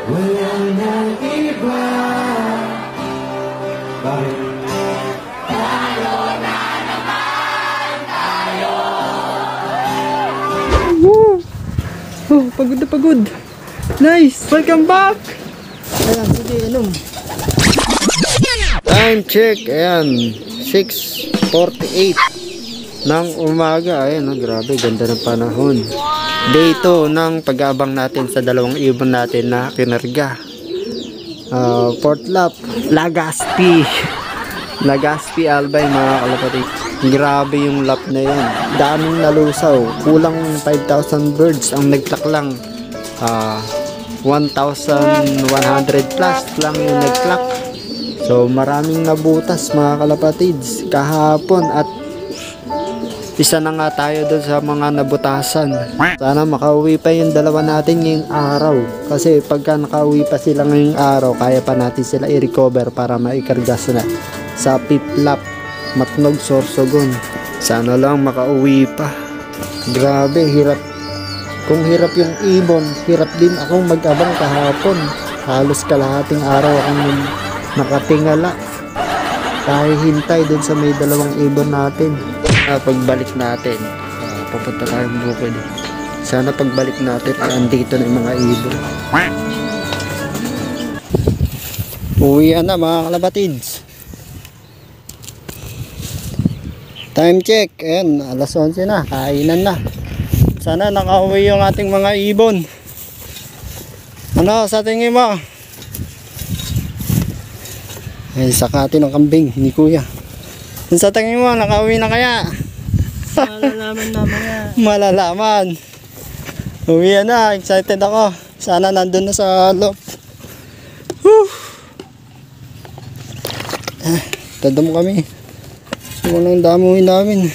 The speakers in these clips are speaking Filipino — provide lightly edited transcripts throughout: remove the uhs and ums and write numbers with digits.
Wala nang iba. Bakit? Tayo na naman tayo. Oh, pagod na pagod. Nice! Welcome back! Ayan, sige, inom. Time check. Ayan, 6:48 ng umaga. Ayan, oh, grabe, ganda ng panahon. Day 2 ng pag-aabang natin sa dalawang ibon natin na kinarga. Port Lap, Legazpi. Legazpi Albay, mga kalapatid. Grabe yung lap na yun. Daming nalusaw. Kulang 5,000 birds ang nagtlak lang. 1,100 plus lang yung nagtlak. So maraming nabutas, mga kalapatids, kahapon. At isa na nga tayo doon sa mga nabutasan. Sana makauwi pa yung dalawa natin ngayong araw. Kasi pagka nakauwi pa sila ngayong araw, kaya pa natin sila i-recover para maikarga sila sa Piplap, Matnog, Sorsogon. Sana lang makauwi pa. Grabe, hirap. Kung hirap yung ibon, hirap din akong mag-abang kahapon. Halos kalahating araw akong nakatingala. Dahil hintay dun sa may dalawang ibon natin. Pagbalik natin, papunta tayong bukid. Sana pagbalik natin ay andito na yung mga ibon. Uwian na, mga kalabatids. Time check. Ayan, alas 11 na, kainan na. Sana nakauwi yung ating mga ibon. Ano sa tingin mo? Ay, sakati ng kambing ni kuya. Sa tingin mo, nakauwi na kaya? Malalaman naman yan. Malalaman. Uwi na, excited ako. Sana nandun na sa loob. Tadam kami. Walang damuhin namin.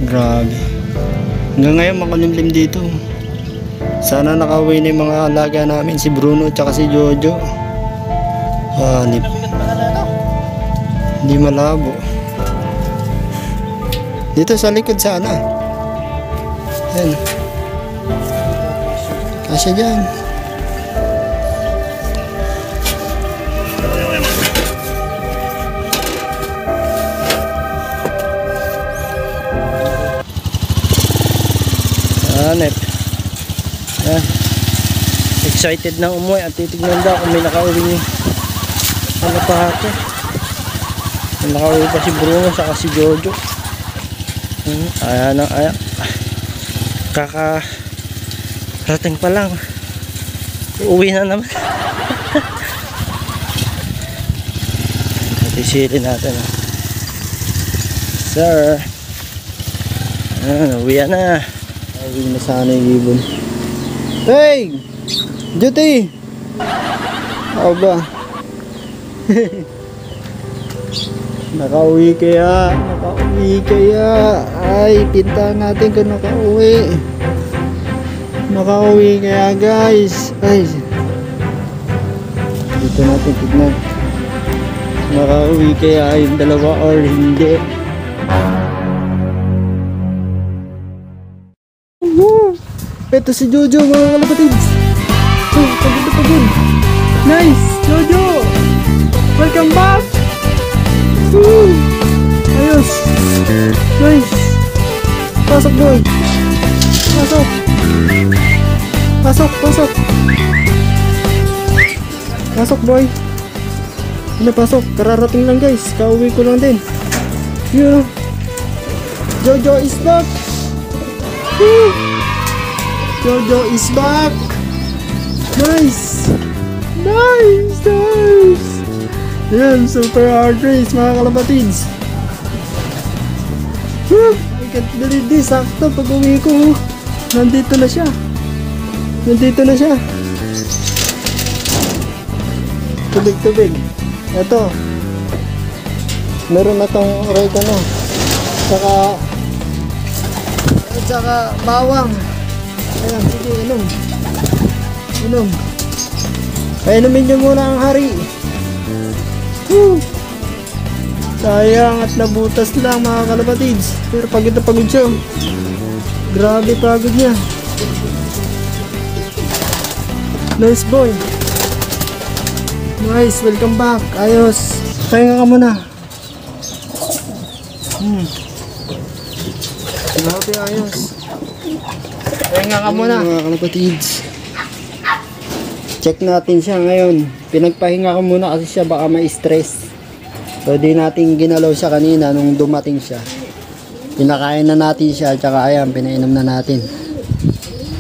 Grabe. Hanggang ngayon makulimlim dito. Sana nakauwi na yung mga alaga namin, si Bruno at si Jojo. Hindi malabo. Dito sa likod sana. Ayan. Kasya dyan. Hanep. Ayan. Excited na umuwi at titignan daw kung may nakauwi ano pa ito. May nakauwi pa si Bruno saka si Jojo. Ayan, ayan. Kakarating pa lang. Uuwi na naman. Isilin natin. Sir. Ayan, uwi na. Uwi na sana yung ibon. Hey! Duty! Ako ba? Nakauwi kaya? Nakauwi kaya? Ay, pintahan natin kung nakauwi. Nakauwi kaya, guys? Ay, dito natin tignan. Nakauwi kaya yung dalawa or hindi? Ito si Jojo, mga kalapatids. Oh, pagod na pagod. Nice, Jojo. Welcome back. Ayos. Nice. Pasok, boy. Pasok. Pasok, pasok. Pasok, boy. Ano, pasok. Kararating lang, guys. Kauwi ko lang din. Yeah. Jojo is back. Jojo is back. Nice! Nice! Nice! Yan, super hard race mga kalapatids. I can't believe this. Sakto pag uwi ko. Nandito na siya. Nandito na siya. Tubig-tubig. Ito. Meron na tong oregano. Tsaka bawang. Ayan, sige, inom. Inom. Painumin nyo muna ang hari. Woo! Sayang at nabutas lang mga kalapatids. Pero pagod na pagod siya. Grabe pagod niya. Nice boy. Nice, welcome back. Ayos. Pahinga ka muna. Grabe, ayos. Pahinga ka muna mga kalapatids. Check natin siya ngayon. Pinagpahinga ko muna kasi siya baka ma-stress. So di natin ginalaw siya kanina nung dumating siya. Pinakain na natin siya. Tsaka ayan, pinainom na natin.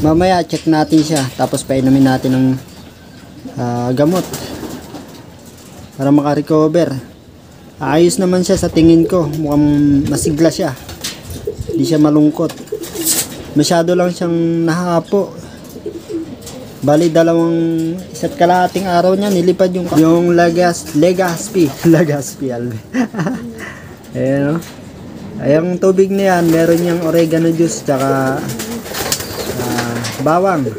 Mamaya check natin siya. Tapos painumin natin ng gamot. Para makarecover. Ayos naman siya sa tingin ko. Mukhang masigla siya. Hindi siya malungkot. Masyado lang siyang nahapo. Bali isa't kalahating araw niya nilipad yung Legazpi albe. Ayan o. Ayang tubig na yan, meron niyang oregano juice tsaka bawang.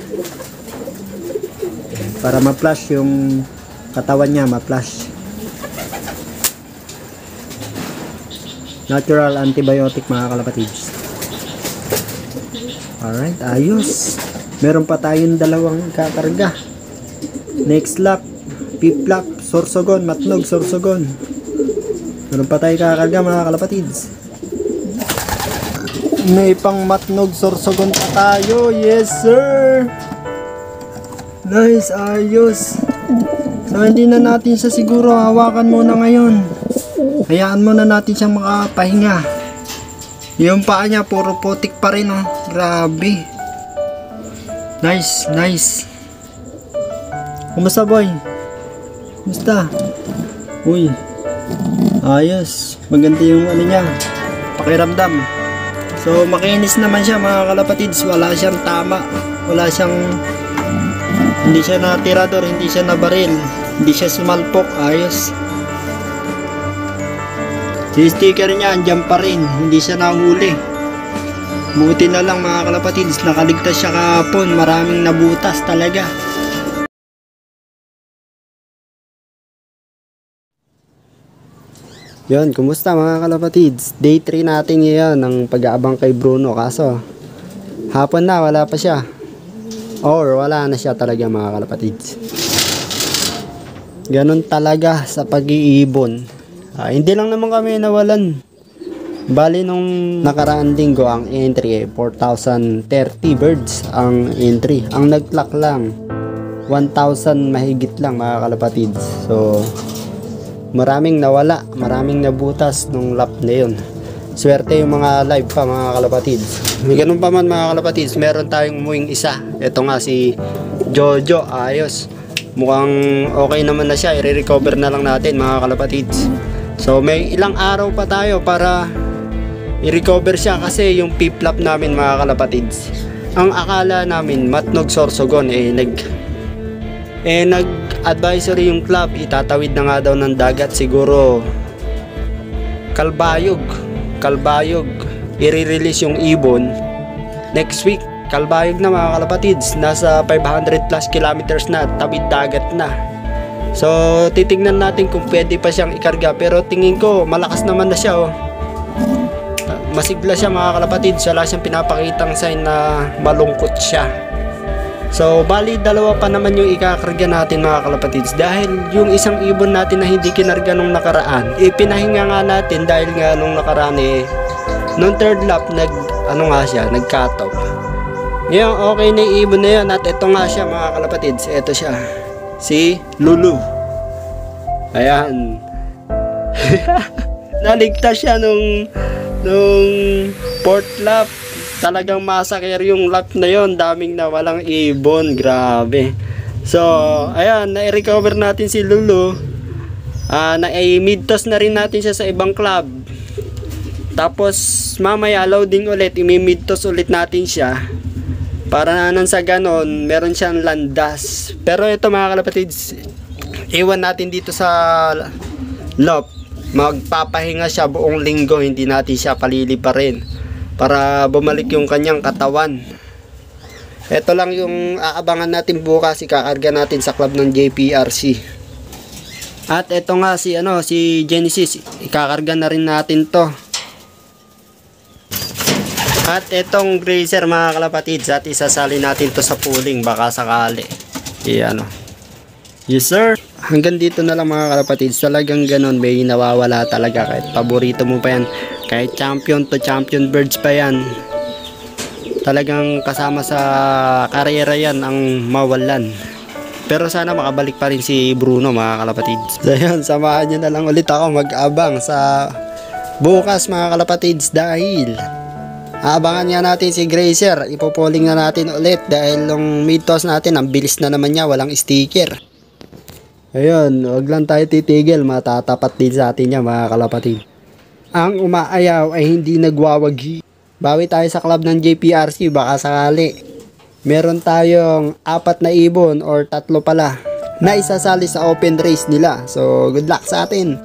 Para ma-flush yung katawan niya, ma-flush. Natural antibiotic mga kalapatids. Alright, ayos. Meron pa tayong dalawang kakarga. Next lap, fifth lap, Sorsogon, Matnog, Sorsogon. Meron pa tayong kakarga mga kalapatids. May pang Matnog, Sorsogon pa tayo. Yes sir! Nice, ayos. So hindi na natin siya siguro hawakan muna ngayon. Hayaan muna natin siyang makapahinga. Yung paa niya puro putik pa rin oh. Grabe. Nice, nice. Kumusta boy? Kumusta? Uy. Ayos. Maganda yung ano niya. Pakiramdam. So makinis naman siya mga kalapatids. Wala siyang tama. Wala siyang hindi siya natirador, hindi siya nabaril, hindi siya sumalpok. Ayos. Si sticker niya andyan pa rin. Hindi siya nahuli. Buti na lang mga kalapatids, nakaligtas siya kahapon. Maraming nabutas talaga. Yun, kumusta mga kalapatids? Day 3 natin ngayon ng pag-aabang kay Bruno. Kaso, hapon na, wala pa siya. Or wala na siya talaga mga kalapatids. Ganon talaga sa pag-iibon. Hindi lang naman kami nawalan. Bali nung nakaraang linggo ang entry 4,030 birds ang entry. Ang nag-clock lang 1,000 mahigit lang mga kalapatids. So maraming nawala, maraming nabutas nung lap na yun. Swerte yung mga live pa mga kalapatids. May ganun pa man mga kalapatids, meron tayong umuwing isa. Ito nga si Jojo, ayos. Mukhang okay naman na siya, i-recover na lang natin mga kalapatids. So may ilang araw pa tayo para i-recover siya kasi yung piplap namin mga kalapatids. Ang akala namin Matnog Sorsogon nag-advisory yung club, itatawid na nga daw ng dagat siguro Kalbayog, i-release yung ibon next week. Kalbayog na mga kalapatids, nasa 500 plus kilometers na, tawid dagat na. So titignan natin kung pwede pa siyang ikarga, pero tingin ko malakas naman na siya oh. Masigla siya mga kalapatids, wala siyang pinapakitang sign na malungkot siya. So bali dalawa pa naman yung ikakarga natin mga kalapatids, dahil yung isang ibon natin na hindi kinarga nung nakaraan, pinahinga nga natin dahil nga nung nakaraan nung third lap nag-cut off. Ngayon okay na yung ibon na yun, at ito nga siya mga kalapatids, ito siya, si Lulu. Ayan. Naligtas siya nung fourth lap. Talagang masakir yung lap na yon, daming nawalang ibon, grabe. So, ayan, na-recover natin si Lulu. Na-mid-toss na rin natin siya sa ibang club. Tapos, mamaya loading ulit, imi-mid-toss ulit natin siya. Para nang sa ganon, meron siyang landas. Pero ito mga kalapatids, iwan natin dito sa loft. Magpapahinga siya buong linggo, hindi natin siya paliliparin para bumalik yung kanyang katawan. Ito lang yung aabangan natin bukas, ikakarga natin sa club ng JPRC. At ito nga si Genesis, ikakarga na rin natin to. At itong Grazer mga kalapatids, at isasali natin to sa pooling baka sakali. Yes sir. Hanggang dito na lang mga kalapatids. Talagang ganun, may nawawala talaga. Kahit paborito mo pa yan, kahit champion to champion birds pa yan, talagang kasama sa karera yan ang mawalan. Pero sana makabalik pa rin si Bruno mga kalapatids. So yun, samahan nyo na lang ulit ako mag-abang sa bukas mga kalapatids, dahil aabangan nga natin si Grazer. Ipopoling na natin ulit dahil yung mid-toss natin, ang bilis na naman niya, walang sticker. Ayun, wag lang tayo titigil, matatapat din sa atin yan mga kalapatid. Ang umaayaw ay hindi nagwawagi. Bawi tayo sa club ng JPRC, baka sakali. Meron tayong 4 na ibon or 3 pala na isasali sa open race nila. So good luck sa atin.